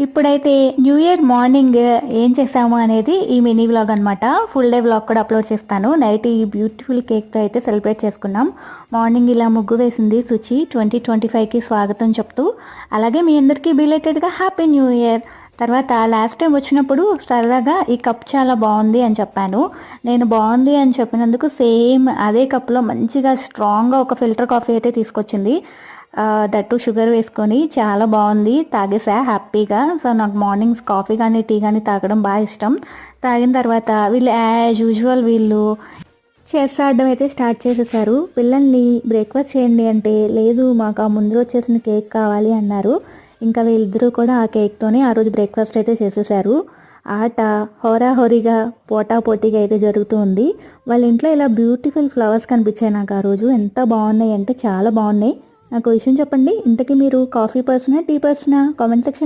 ఇప్పుడైతే new year morning ఏం చేసాము అనేది ఈ మినీ వ్లాగ్ అనమాట. ఫుల్ డే వ్లాగ్ కూడా అప్లోడ్ చేస్తాను. నైట్ ఈ బ్యూటిఫుల్ కేక్తో అయితే సెలబ్రేట్ చేసుకున్నాం. మార్నింగ్ ఇలా ముగ్గు వేసింది శుచి 2025కి స్వాగతం చెప్తూ. అలాగే మీ అందరికీ బిలేటెడ్గా హ్యాపీ న్యూ ఇయర్. తర్వాత లాస్ట్ టైం వచ్చినప్పుడు సరదాగా ఈ కప్ చాలా బాగుంది అని చెప్పాను. నేను బాగుంది అని చెప్పినందుకు సేమ్ అదే కప్లో మంచిగా స్ట్రాంగ్గా ఒక ఫిల్టర్ కాఫీ అయితే తీసుకొచ్చింది. దట్టు షుగర్ వేసుకొని చాలా బాగుంది. తాగేసా హ్యాపీగా. సో నాకు మార్నింగ్స్ కాఫీ కానీ టీ కానీ తాగడం బాగా ఇష్టం. తాగిన తర్వాత వీళ్ళు యాజ్ యూజువల్ వీళ్ళు చెస్ ఆడడం అయితే స్టార్ట్ చేసేసారు. పిల్లల్ని బ్రేక్ఫాస్ట్ చేయండి అంటే లేదు మాకు ఆ ముందు వచ్చేసిన కేక్ కావాలి అన్నారు. ఇంకా వీళ్ళిద్దరూ కూడా ఆ కేక్తోనే ఆ రోజు బ్రేక్ఫాస్ట్ అయితే చేసేసారు. ఆట హోరాహోరీగా పోటాపోటీగా అయితే జరుగుతూ ఉంది. వాళ్ళ ఇంట్లో ఇలా బ్యూటిఫుల్ ఫ్లవర్స్ కనిపించాయి నాకు ఆ రోజు. ఎంత బాగున్నాయి అంటే చాలా బాగున్నాయి. నాకు విషయం చెప్పండి, ఇంతకీ మీరు కాఫీ పర్సనా టీ పర్సనా? Comment section